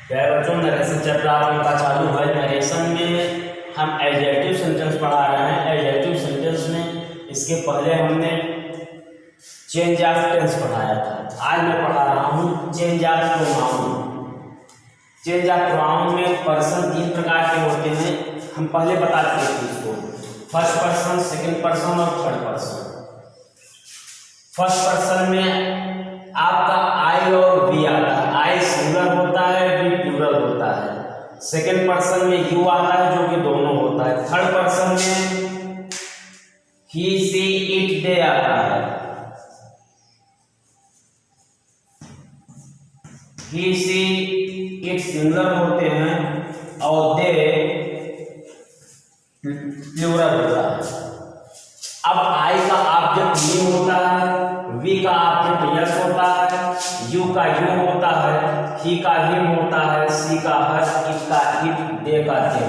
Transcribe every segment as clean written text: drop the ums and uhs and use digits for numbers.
प्यारे बच्चों, narration chapter आपका चालू है। नरेशन में हम एडजेक्टिव सेंटेंस पढ़ा रहे हैं। एडजेक्टिव सेंटेंस में इसके पहले हमने चेंज ऑफ टेंस पढ़ाया था। आज मैं पढ़ा रहा हूँ change of pronoun. Change of pronoun में पर्सन 3 प्रकार के होते हैं। हम पहले बता चुके थे इसको, फर्स्ट पर्सन, सेकंड पर्सन और थर्ड पर्सन। फर्स्ट पर्सन में आपका आई और वी आता है। आई सिंगुलर होता है, वी प्लूरल होता है। सेकंड पर्सन में यू आता है जो कि दोनों होता है। थर्ड पर्सन में ही, सी, इट, दे आता है। ही, सी, इट सिंगुलर होते हैं और दे प्लूरल होता है। अब आई का ऑब्जेक्ट मी होता है, वी का ऑब्जेक्ट यस होता है, यू का यू होता है, ही का हिम होता है, सी का हर, इट का इट, दे का दे।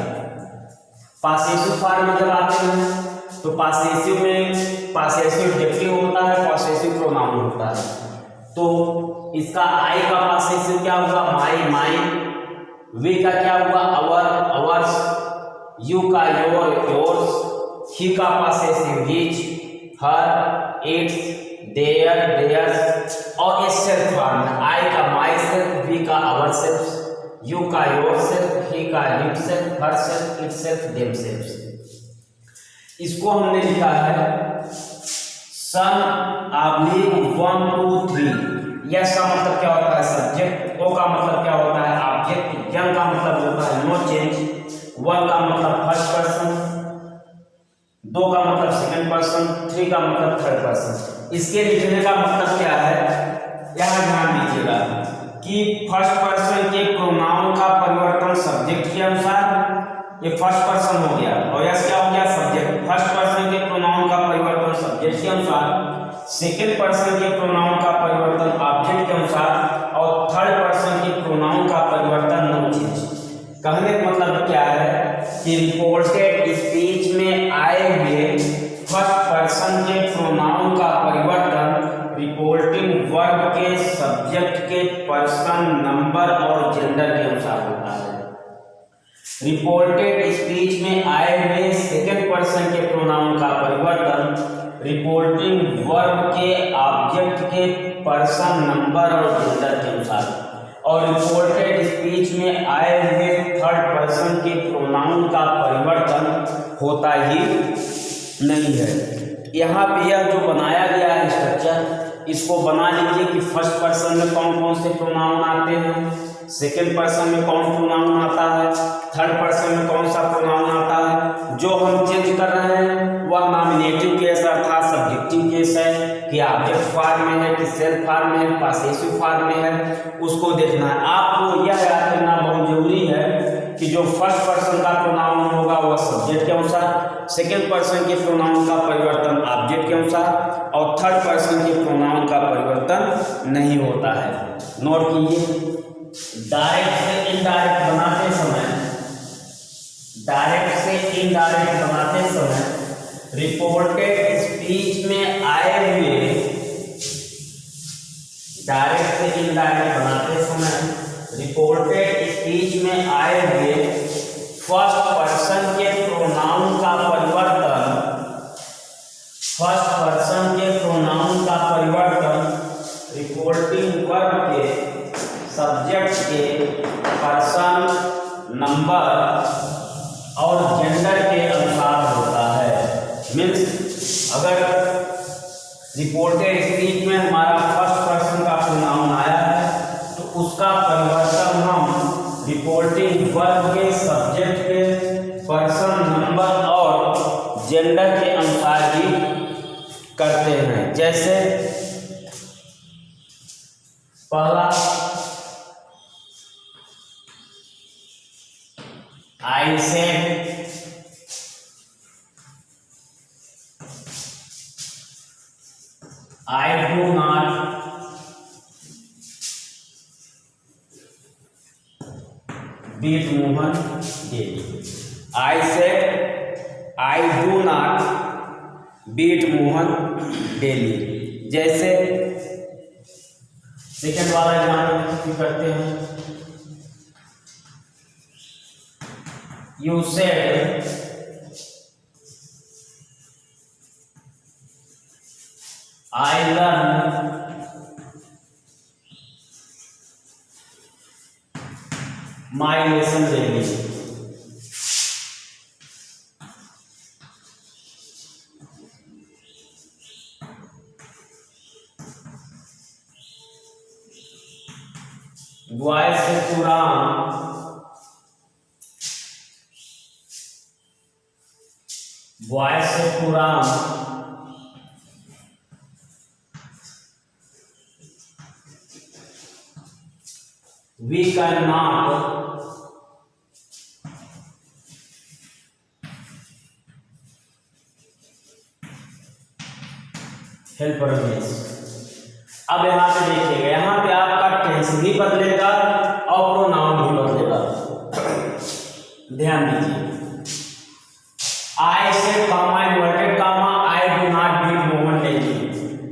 पॉसेसिव फॉर्म में जब आते हैं तो पॉसेसिव में पॉसेसिव एडजेक्टिव होता है, पॉसेसिव प्रोनाउन होता है। तो इसका आई का पॉसेसिव क्या होगा? माई, माइन। वी का क्या होगा? Our, ours. यू का योर, योर्स। ही का possessive his, her, its, their, theirs. और इस सेल्फ फॉर्म में आई का माई सेल्फ, वी का अवर सेल्फ, यू का योर सेल्फ, ही का him self, her self, it self, them self. इसको हमने लिखा है सम ऑब्लिक 1 2 3। यस का मतलब क्या होता है? सब्जेक्ट। ओ का मतलब क्या होता है? ऑब्जेक्ट। यंग का मतलब होता है नो चेंज। 1 का मतलब फर्स्ट पर्सन, 2 का मतलब सेकंड पर्सन, 3 का मतलब थर्ड पर्सन। इसके लिखने का मतलब क्या है? यहाँ ध्यान दीजिएगा कि फर्स्ट पर्सन के प्रोनाउन का परिवर्तन सब्जेक्ट के अनुसार, ये फर्स्ट पर्सन हो गया, और यस क्या हो गया? सब्जेक्ट। फर्स्ट पर्सन के प्रोनाउन का परिवर्तन सब्जेक्ट के अनुसार, सेकंड पर्सन के प्रोनाउन का परिवर्तन ऑब्जेक्ट के अनुसार, और थर्ड पर्सन के प्रोनाउन का परिवर्तन नो चेंज। कहने का मतलब क्या है कि रिपोर्टेड स्पीच में आए हुए फर्स्ट पर्सन के प्रोनाउन का परिवर्तन रिपोर्टिंग वर्ब के सब्जेक्ट के पर्सन, नंबर और जेंडर के अनुसार होता है। रिपोर्टेड स्पीच में आए हुए सेकंड पर्सन के प्रोनाउन का परिवर्तन रिपोर्टिंग वर्ब के ऑब्जेक्ट के पर्सन, नंबर और जेंडर के अनुसार, और रिपोर्टेड स्पीच में आए हुए थर्ड पर्सन के प्रोनाउन का परिवर्तन होता ही नहीं है। यहाँ पे यह जो बनाया गया है स्ट्रक्चर, इसको बना लीजिए कि फर्स्ट पर्सन में कौन कौन से प्रोनाउन आते हैं, सेकंड पर्सन में कौन प्रोनाउन आता है, थर्ड पर्सन में कौन सा प्रोनाउन आता है। जो हम चेंज कर रहे हैं वह नॉमिनेटिव केस अर्थात सब्जेक्टिव केस है कि ऑब्जेक्ट फॉर्म में है कि सेल्फ फॉर्म में है, पॉसेसिव फॉर्म में है, उसको देखना है। आपको यह याद करना बहुत जरूरी है कि जो फर्स्ट पर्सन का प्रोनाउन होगा वह सब्जेक्ट के अनुसार, सेकंड पर्सन के प्रोनाउन का परिवर्तन ऑब्जेक्ट के अनुसार, और थर्ड पर्सन के प्रोनाउन का परिवर्तन नहीं होता है। नोट कीजिए, डायरेक्ट से इनडायरेक्ट बनाते समय, डायरेक्ट से इनडायरेक्ट बनाते समय रिपोर्टेड स्पीच में आए हुए, डायरेक्ट से इनडायरेक्ट बनाते समय रिपोर्टेड स्पीच में आए हुए फर्स्ट पर्सन के प्रोनाउन का परिवर्तन, फर्स्ट पर्सन के प्रोनाउन का परिवर्तन रिपोर्टिंग वर्ब के सब्जेक्ट के पर्सन, नंबर और जेंडर के अनुसार होता है। मीन्स अगर रिपोर्टेड स्पीच में हमारा फर्स्ट पर्सन का प्रोनाउन आया है तो उसका परिवर्तन हम रिपोर्टिंग वर्ब के सब्जेक्ट के पर्सन, नंबर और जेंडर के अनुसार ही करते हैं। जैसे पहला I said, I do not beat Mohan daily. I said, I do not beat Mohan daily. जैसे सेकंड वाला एग्जाम्पल करते हैं, You said I learned my lesson daily. Boy से कुरान we cannot हेल्प रमेश। अब यहाँ पे देखिएगा, यहाँ पे आपका टेंस भी बदलेगा और प्रोनाउन भी बदलेगा। ध्यान दीजिए, आई से comma inverted comma I do not beat Mohan daily.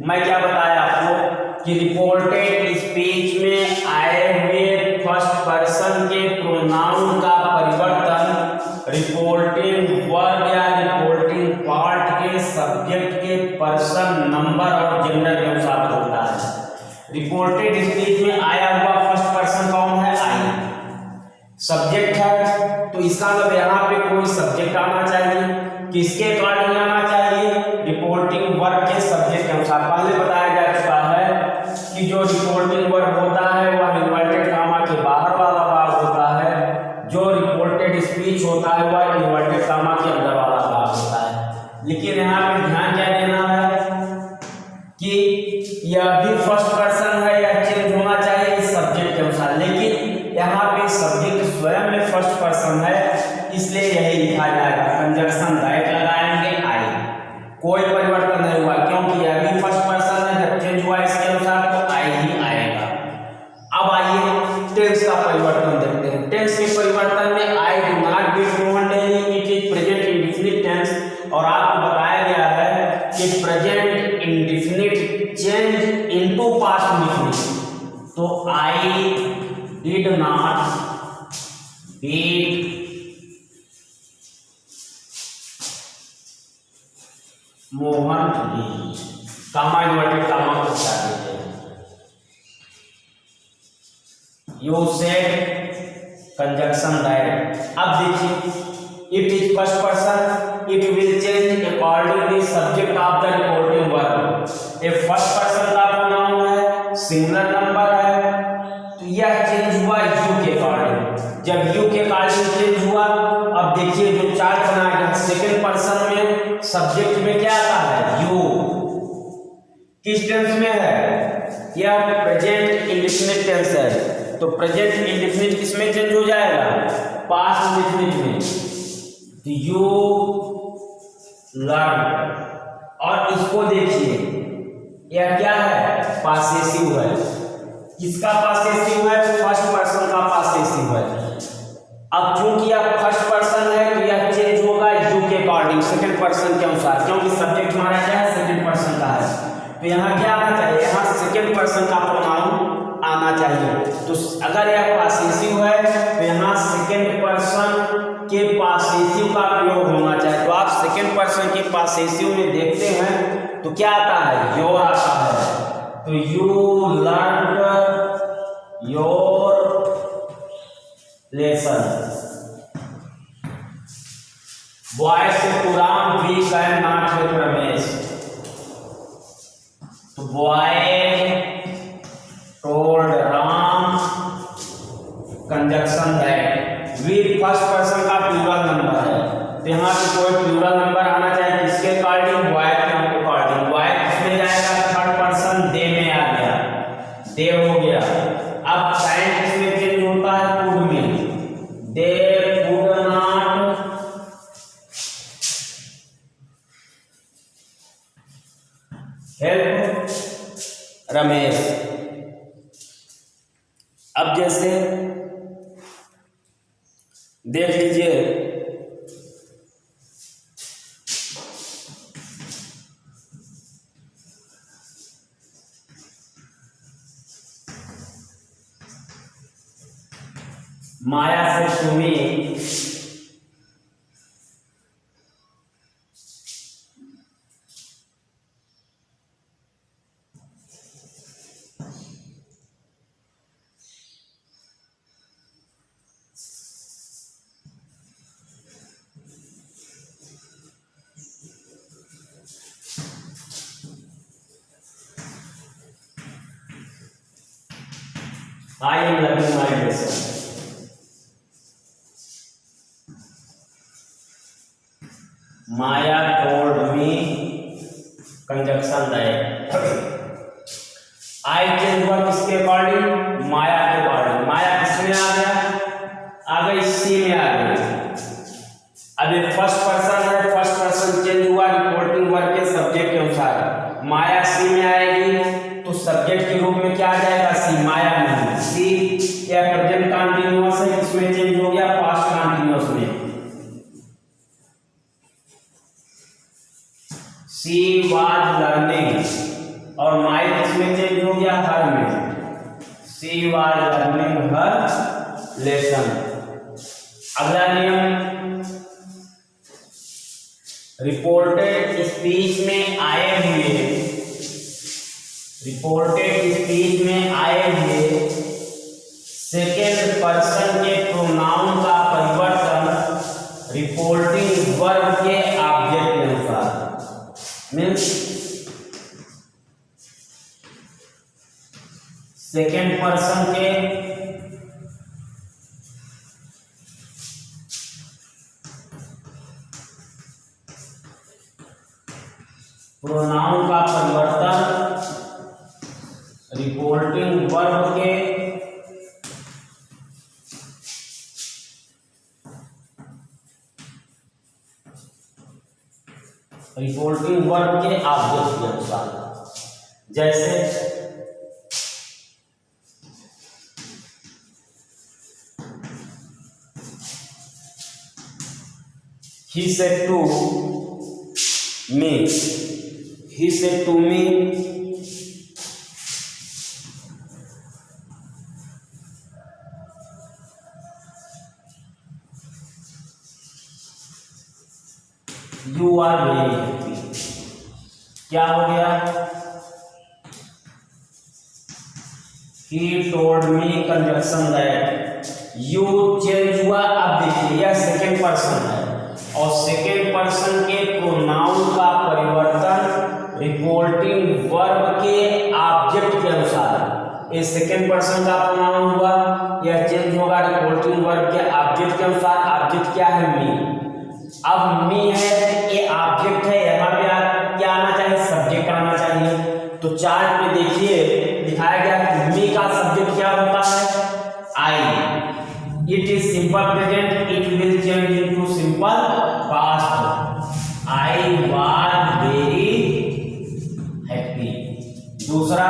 मैं क्या बताया आपको कि रिपोर्टेड स्पीच में आए हुए फर्स्ट पर्सन के प्रोनाउन का परिवर्तन रिपोर्टिंग वर्ब या रिपोर्टिंग पार्ट के सब्जेक्ट के पर्सन, नंबर और जेंडर के अनुसार होता है। रिपोर्टेड स्पीच में आया हुआ फर्स्ट पर्सन कौन है? आई। सब्जेक्ट है तो इसका मतलब यहाँ पे कोई सब्जेक्ट आना चाहिए। किसके अकॉर्डिंग आना चाहिए? रिपोर्टिंग वर्ब के सब्जेक्ट के अनुसार। पहले बताया जा चुका है कि जो रिपोर्टिंग वर्ब होता है वह इन्वर्टेड कामा के बाहर वाला भाग होता है, जो रिपोर्टेड स्पीच होता है वह इन्वर्टेड कामा के अंदर वाला भाग होता है। लेकिन यहाँ पे ध्यान क्या देना है कि यह भी फर्स्ट पर्सन है, यह चेंज होना चाहिए इस सब्जेक्ट के अनुसार। लेकिन यहाँ पे सब्जेक्ट स्वयं में फर्स्ट पर्सन है, इसलिए यही लिखा जाएगा। कंजक्शन दैट लगाएंगे आई, कोई परिवर्तन नहीं हुआ क्योंकि यह भी फर्स्ट पर्सन है। जब चेंज हुआ इसके अनुसार तो आई ही आएगा। अब आइए टेंस का परिवर्तन देखते हैं। टेंस के परिवर्तन में I do not beat Mohan daily, it is present indefinite tense. और आपको बताया गया है कि present indefinite change into past indefinite. तो I did not beat Mohan daily, comma inverted comma को हटा देते हैं। You said conjunction that। अब देखिए it is first person, it will change accordingly subject of the reporting verb। ये first person का pronoun है, सिंगुलर नंबर है, तो यह चेंज हुआ यू के अकॉर्डिंग। जब यू के अकॉर्डिंग चेंज हुआ, अब देखिए जो चार्ट बना है सेकंड पर्सन में सब्जेक्ट में क्या आता है? यू। किस टेंस में है? यह प्रेजेंट इंडेफिनिट टेंस है, तो प्रेजेंट इंडेफिनिट किसमें चेंज हो जाएगा? पास्ट इंडेफिनिट में। तो यू लर्न, और इसको देखिए यह क्या है? पासेसिव है। किसका पासेसिव है? फर्स्ट पर्सन का पासेसिव है। अब चूंकि यह फर्स्ट पर्सन है तो यह चेंज होगा यू के अकॉर्डिंग, सेकंड पर्सन के अनुसार, क्योंकि सब्जेक्ट हमारा क्या है? सेकंड पर्सन का है। तो यहाँ क्या आना चाहिए? यहाँ सेकंड पर्सन का प्रोनाउन आना चाहिए। तो अगर यह पासेसिव है तो यहाँ सेकंड पर्सन के पासेसिव का प्रयोग होना चाहिए। तो आप सेकंड पर्सन के पासेसिव में देखते हैं तो क्या आता है? योर आता है। तो you learn your lesson. Boy से कुरान we can not help Ramesh. तो boy told Ram conjunction that. We first person का प्लूरल नंबर है, तो यहाँ पे कोई प्लूरल नंबर आना चाहिए। किसके अकॉर्डिंग? बॉय के अकॉर्डिंग। बॉय किसमें जाएगा? थर्ड पर्सन दे में आ गया, दे हो गया। अब साइन किसमें चेंज होता है? कुड में। They could not help Ramesh. अब जैसे देख लीजिए, माया से Sumi I am learning my lesson. Maya told me conjunction that. I change हुआ किसके अकॉर्डिंग? माया के अकॉर्डिंग। माया किसमें आ गया? आ गई सी में आ गई। अब ये फर्स्ट पर्सन है, फर्स्ट पर्सन चेंज हुआ रिपोर्टिंग वर्ब के सब्जेक्ट के अनुसार। माया सी में आएगी तो सब्जेक्ट के रूप में क्या आ जाएगा? सी। माया नहीं, सी क्या प्रेजेंट कंटीन्यूअस है, इसमें चेंज हो गया पास्ट कंटीन्यूअस में। सी वाज लर्निंग और माई किसमें चेंज हो गया? हर में। She was learning her lesson. अगला नियम, रिपोर्टेड स्पीच में आए हुए, रिपोर्टेड स्पीच में आए हुए सेकेंड पर्सन के प्रोनाउन का परिवर्तन रिपोर्टिंग वर्ब के ऑब्जेक्ट के अनुसार। मीन्स सेकेंड पर्सन के प्रोनाउन का परिवर्तन रिपोर्टिंग वर्ब के रिपोर्टिंग वर्ब के ऑब्जेक्ट के अनुसार। जैसे he said to me, he said to me, you are very happy। क्या हो गया? he told me conjunction that. you change हुआ। अब देखिए यह सेकेंड पर्सन है और सेकेंड पर्सन के प्रोनाउन का परिवर्तन रिपोर्टिंग वर्ब के ऑब्जेक्ट के अनुसार। ये सेकेंड पर्सन का प्रोनाउन हुआ, यह चेंज होगा रिपोर्टिंग वर्ब के ऑब्जेक्ट के अनुसार। ऑब्जेक्ट क्या है? मी। अब मी है, ये ऑब्जेक्ट है, यहाँ पे क्या आना चाहिए? सब्जेक्ट आना चाहिए। तो चार्ट में देखिए दिखाया गया है मी का सब्जेक्ट क्या होता है? I. It is simple present, it will change into simple past. I was very happy. दूसरा,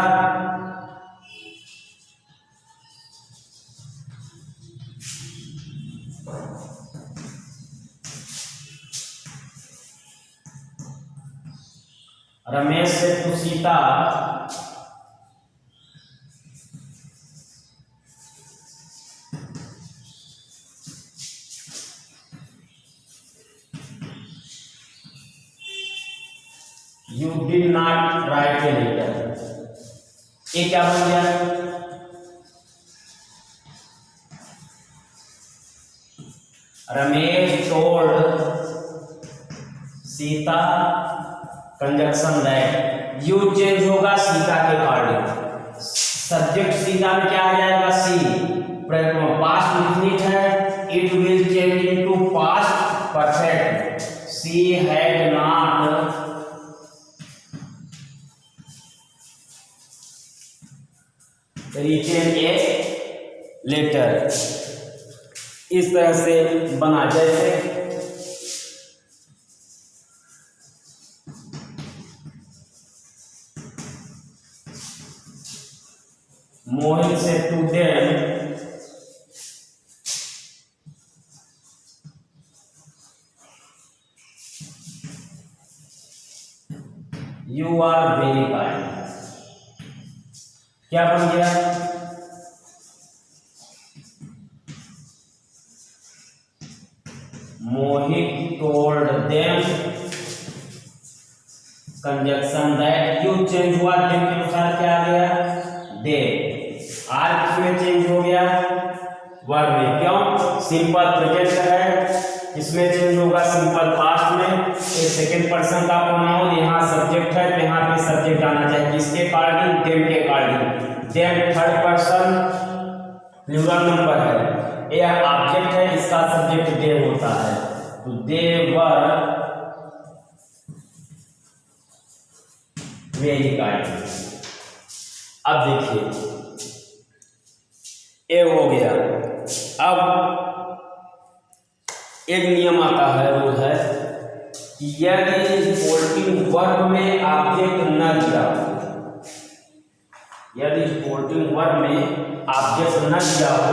रमेश से to Sita, you did not write a letter. ये क्या बन गया? Ramesh told Sita conjunction that. You चेंज होगा सीता के अकॉर्डिंग। सब्जेक्ट सीता में क्या आ जाएगा? सी। पास्ट इंडेफिनिट है, it will change into past perfect. She had not written a letter. इस तरह से बना। जैसे मोहित से to them, you are very kind. क्या बन गया? Mohit told them conjunction that. You चेंज हुआ, देम के अनुसार क्या आ गया? दे। आर किसमें चेंज हो गया? वर्ब में। क्यों? सिंपल प्रेजेंट है, इसमें चेंज होगा सिंपल पास्ट में। ये सेकेंड पर्सन का प्रोनाउन, यहाँ सब्जेक्ट है तो यहाँ पे सब्जेक्ट आना चाहिए। किसके अकॉर्डिंग? देम के according. Them third person plural number है, यह ऑब्जेक्ट है, इसका सब्जेक्ट दे होता है, तो दे वर वेरी काइंड। अब देखिए ए हो गया। अब एक नियम आता है, रूल है कि यदि सपोर्टिंग वर्ब में ऑब्जेक्ट न दिया हो, यदि सपोर्टिंग वर्ब में ऑब्जेक्ट न दिया हो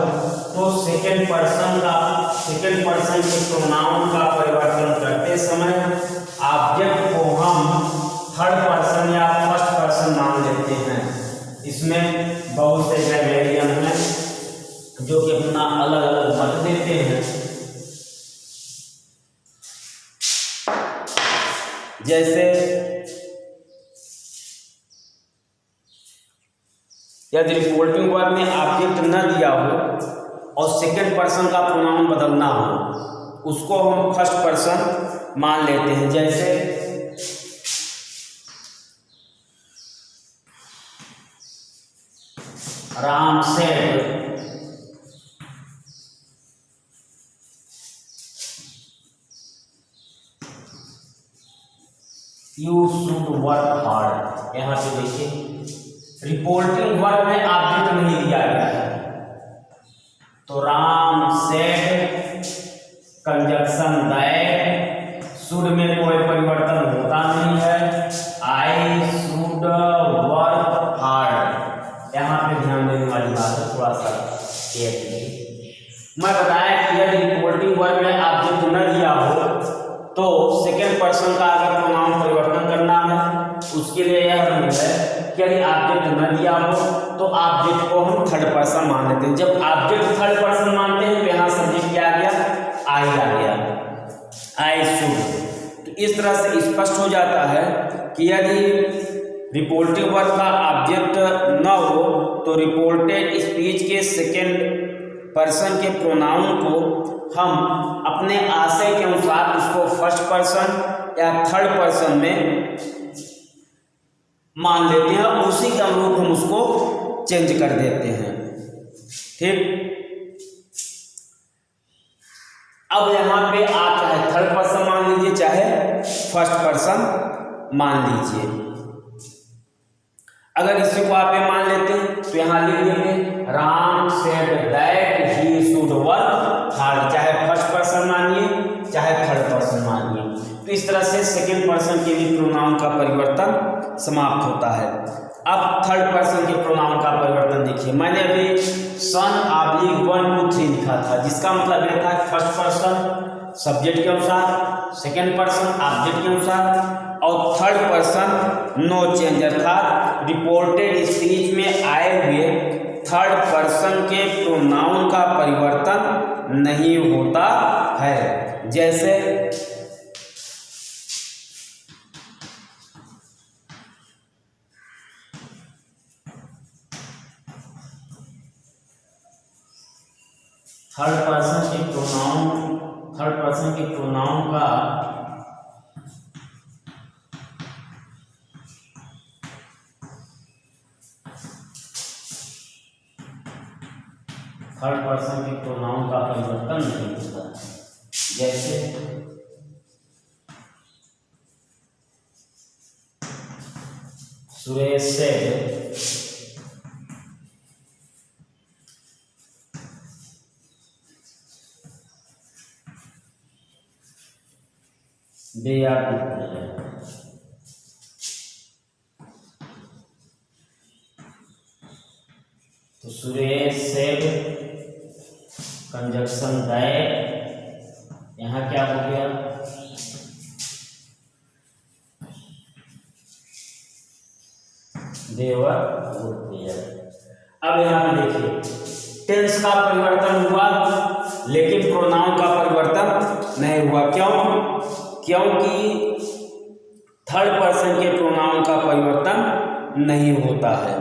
तो सेकंड पर्सन के प्रोनाउन का परिवर्तन करते समय ऑब्जेक्ट को हम थर्ड पर्सन या फर्स्ट पर्सन मान लेते हैं। इसमें बहुत से वेरिएंट हैं जो कि अपना अलग अलग मत देते हैं। जैसे यदि रिपोर्टिंग वर्ब में ऑब्जेक्ट न दिया हो और सेकंड पर्सन का प्रोनाउन बदलना हो, उसको हम फर्स्ट पर्सन मान लेते हैं। जैसे Ram said you should work hard. यहां पे देखिए रिपोर्टिंग वर्ब में ऑब्जेक्ट नहीं दिया गया है, तो Ram said conjunction that, should में कोई परिवर्तन होता नहीं है, आई शुड वर्क हार्ड। यहाँ पे ध्यान देने वाली बात है, थोड़ा सा मैं बताया कि यदि रिपोर्टिंग वर्ब में ऑब्जेक्ट न दिया हो तो सेकेंड पर्सन का अगर प्रोनाउन परिवर्तन करना है, उसके लिए यह रूल है कि यदि ऑब्जेक्ट न दिया हो तो ऑब्जेक्ट को हम थर्ड पर्सन मान लेते हैं। जब ऑब्जेक्ट थर्ड पर्सन मानते हैं तो यहाँ सब्जेक्ट क्या आ गया, आई आ गया, आई शुड। तो इस तरह से स्पष्ट हो जाता है कि यदि रिपोर्टिंग वर्ब का ऑब्जेक्ट न हो तो रिपोर्टेड स्पीच के सेकेंड पर्सन के प्रोनाउन को हम अपने आशय के अनुसार उसको फर्स्ट पर्सन या थर्ड पर्सन में मान लेते हैं, उसी के अनुरूप हम उसको चेंज कर देते हैं। ठीक, अब यहाँ पे आप चाहे थर्ड पर्सन मान लीजिए चाहे फर्स्ट पर्सन मान लीजिए। अगर इसी को आप मान लेते हैं तो यहाँ लिख देंगे Ram said that he should work hard, चाहे फर्स्ट पर्सन मानिए चाहे थर्ड पर्सन मानिए। तो इस तरह से सेकंड पर्सन के भी प्रोनाउन का परिवर्तन समाप्त होता है। अब थर्ड पर्सन के प्रोनाउन का परिवर्तन देखिए, मैंने अभी सन ऑब्लिक 1 2 3 लिखा था, जिसका मतलब यह था फर्स्ट पर्सन सब्जेक्ट के अनुसार, सेकंड पर्सन ऑब्जेक्ट के अनुसार और थर्ड पर्सन नो चेंज, अर्थात रिपोर्टेड स्पीच में आए हुए थर्ड पर्सन के प्रोनाउन का परिवर्तन नहीं होता है। जैसे थर्ड पर्सन के प्रोनाउन का परिवर्तन नहीं होता। जैसे सुरेश से दे आर तो सुरेश सेड कंजक्शन दैट, यहाँ क्या हो गया देवर गुड प्लेयर। अब यहाँ पे देखिए टेंस का परिवर्तन हुआ लेकिन प्रोनाउन का परिवर्तन नहीं हुआ। क्यों? क्योंकि थर्ड पर्सन के प्रोनाउन का परिवर्तन नहीं होता है।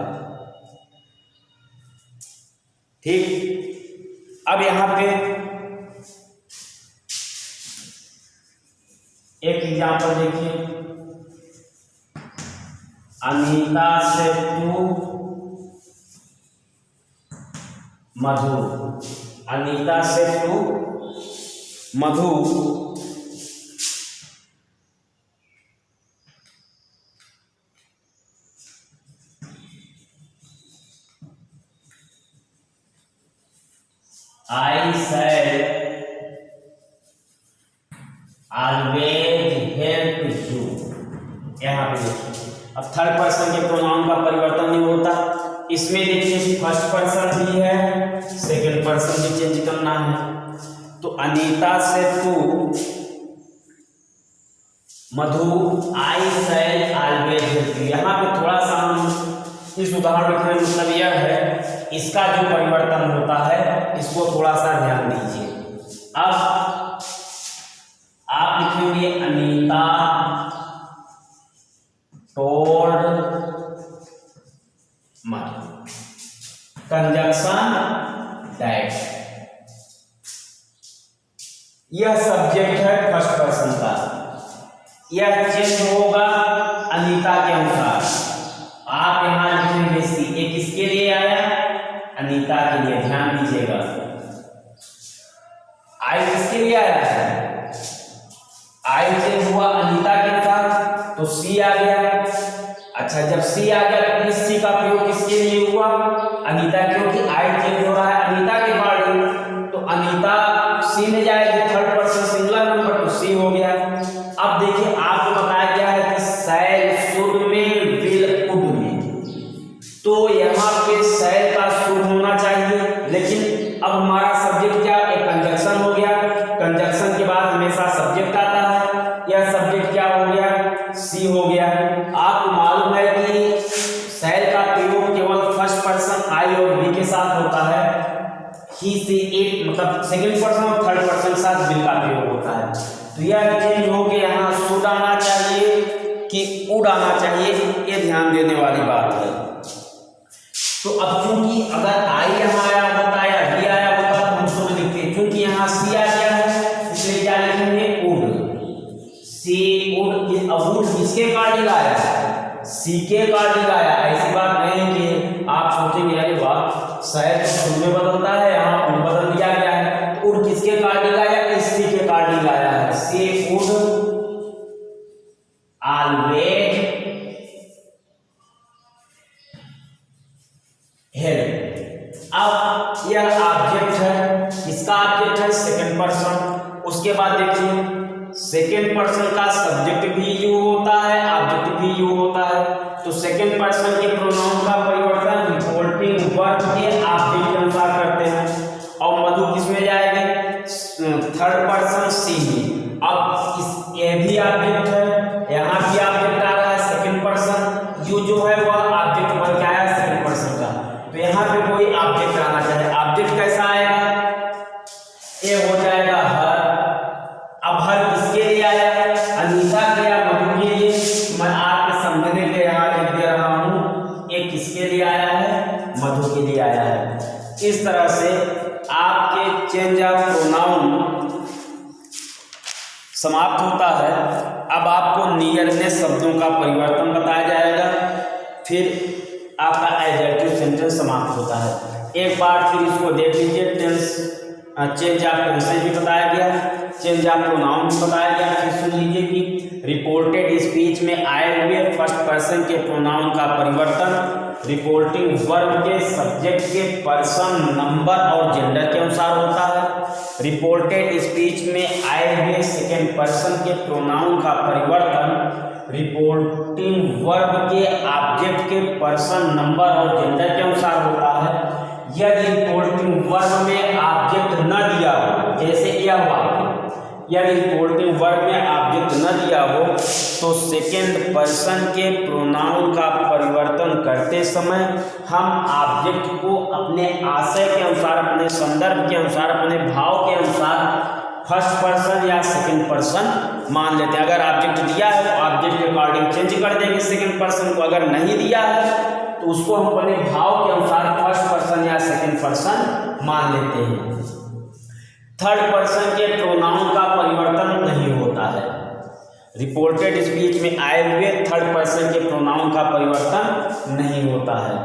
ठीक, अब यहां पे एक एग्जाम्पल देखिए, अनीता से तू मधु, अनीता से to Madhu, I shall always help you। यहाँ पे देखिए, अब थर्ड पर्सन के प्रोनाउन का परिवर्तन नहीं होता। इसमें देखिए फर्स्ट पर्सन भी है, सेकंड पर्सन भी चेंज करना है। तो अनीता से तू मधु, आई शैल ऑलवेज हेल्प यू। यहाँ पे थोड़ा सा हम इस उदाहरण में मतलब यह है, इसका जो परिवर्तन होता है इसको थोड़ा सा ध्यान दीजिए। अब आप लिखेंगे Anita told Madhu, conjunction that. यह सब्जेक्ट है फर्स्ट पर्सन का, यह चेंज होगा अनीता के अनुसार। आप यहां लिखेंगे सी। ये किसके लिए आया? अनीता के लिए, ध्यान दीजिएगा। आई किसके लिए आया है? आई चेंज हुआ अनीता के साथ, तो सी आ गया। अच्छा, जब सी आ गया तो इस सी का प्रयोग किसके लिए हुआ? अनीता, क्योंकि आई चेंज हो रहा है अनीता के अकॉर्डिंग, तो अनीता सी में जाएगी। थर्ड पर्सन सिंगुलर नंबर, तो सी हो गया। अब देखिए, आपको बताया गया है कि शैल शुड में, विल वुड में, तो यहाँ पे शैल का शुड होना चाहिए। लेकिन अब हमारा सब्जेक्ट क्या? एक कंजंक्शन हो गया। कंजंक्शन के बाद हमेशा सब्जेक्ट आता है। यह सब्जेक्ट क्या हो गया? सी हो गया। आपको मालूम है कि शैल का प्रयोग केवल फर्स्ट पर्सन आई और वी के साथ होता है। ही से एक मतलब सेकंड पर्सन और थर्ड पर्सन के साथ विल का प्रयोग होता है। तो यह चेंज हो के यहाँ शुड आना चाहिए कि वुड आना चाहिए, ये ध्यान देने वाली बात है। तो अब क्योंकि अगर आई यहाँ आया होता या वी आया होता तो हम शुड लिखते, क्योंकि यहाँ सी आ गया है इसलिए क्या लिखेंगे? वुड। She would. अब वुड किसके अकॉर्डिंग आया? सी के अकॉर्डिंग आया। ऐसी बात नहीं कि आप सोचेंगे अरे वाह शायद शुड में बदलता है, यहाँ वुड बदल दिया गया है। तो वुड किसके अकॉर्डिंग आया? इस सी के अकॉर्डिंग आया है। सी वुड ऑलवेज हेल्प। अब यह ऑब्जेक्ट है, किसका ऑब्जेक्ट है? Second person. उसके बाद देखिए, सेकंड पर्सन का सब्जेक्ट भी यू होता है, ऑब्जेक्ट भी यू होता है। तो सेकंड पर्सन के प्रोनाउन का परिवर्तन रिपोर्टिंग वर्ब के ऑब्जेक्ट के अनुसार करते हैं। और मधु किस में जाएगी? थर्ड पर्सन सी में। अब इस ये भी ऑब्जेक्ट है, यहाँ भी ऑब्जेक्ट आ रहा है सेकंड पर्सन। यू जो है वह ऑब्जेक्ट बन के आया सेकंड पर्सन का, तो यहाँ पे कोई ऑब्जेक्ट आना चाहिए। ऑब्जेक्ट कैसा आएगा? ये हो जाएगा हर। अब हर किसके लिए आया है? अनीता के या मधु के लिए? मैं आपके समझने के लिए यहाँ लिख दे रहा हूँ, ये किसके लिए आया है? मधु के लिए आया है। इस तरह से आपके चेंज ऑफ प्रोनाउन समाप्त होता है। अब आपको नियरनेस शब्दों का परिवर्तन बताया जाएगा, फिर आपका एडजेक्टिव सेंटेंस समाप्त होता है। एक बार फिर इसको देख लीजिए। टेंस चेंज ऑफ टेंसेज भी बताया गया, चेंज ऑफ प्रोनाउन भी बताया गया। फिर सुन लीजिए कि रिपोर्टेड स्पीच में आए हुए फर्स्ट पर्सन के प्रोनाउन का परिवर्तन रिपोर्टिंग वर्ब के सब्जेक्ट के पर्सन, नंबर और जेंडर के अनुसार होता है। रिपोर्टेड स्पीच में आए हुए सेकेंड पर्सन के प्रोनाउन का परिवर्तन रिपोर्टिंग वर्ब के ऑब्जेक्ट के पर्सन, नंबर और जेंडर के अनुसार होता है। यदि रिपोर्टिंग वर्ब में ऑब्जेक्ट न दिया हो, जैसे यह वाक्य, यदि रिपोर्टिंग वर्ब में ऑब्जेक्ट न दिया हो तो सेकेंड पर्सन के प्रोनाउन का परिवर्तन करते समय हम ऑब्जेक्ट को अपने आशय के अनुसार, अपने संदर्भ के अनुसार, अपने भाव के अनुसार फर्स्ट पर्सन या सेकंड पर्सन मान लेते हैं। अगर ऑब्जेक्ट दिया है तो ऑब्जेक्ट के अकॉर्डिंग चेंज कर देंगे सेकंड पर्सन को। अगर नहीं दिया है तो उसको हम अपने भाव के अनुसार फर्स्ट पर्सन या सेकंड पर्सन मान लेते हैं। थर्ड पर्सन के प्रोनाउन का परिवर्तन नहीं होता है। रिपोर्टेड स्पीच में आए हुए थर्ड पर्सन के प्रोनाउन का परिवर्तन नहीं होता है।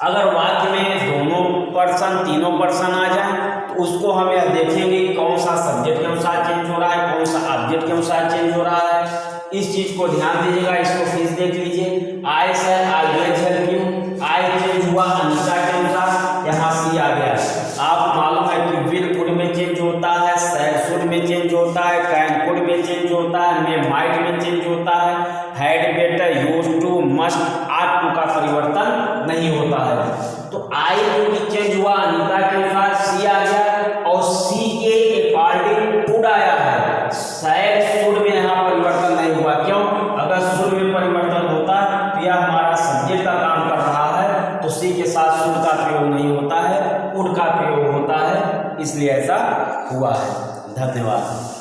अगर वाक्य में दोनों पर्सन तीनों पर्सन आ जाए तो उसको हम यह देखेंगे कौन सा सब्जेक्ट के अनुसार चेंज हो रहा है, कौन सा ऑब्जेक्ट के अनुसार चेंज हो रहा है। इस चीज को ध्यान दीजिएगा, इसको फिर देख लीजिए। I sir always help you, I change हुआ अनीता के अनुसार, यहाँ सी आ गया। आप मालूम है कि विल कुड में चेंज होता है, सैड शुड में चेंज होता है, कैन कुड में चेंज होता है, मे माइट में चेंज होता है, had better used to must ought to का परिवर्तन नहीं होता है। तो आई कुड चेंज हुआ अनीता के अनुसार, सी आ गया और सी के अकॉर्डिंग कुड आया है। सैड शुड में यहाँ परिवर्तन नहीं हुआ, क्यों? अगर शुड में परिवर्तन होता तो यह हमारा सब्जेक्ट का काम कर रहा है, तो सी के साथ शुड का प्रयोग नहीं होता है, कुड का प्रयोग होता है, इसलिए ऐसा हुआ है। धन्यवाद।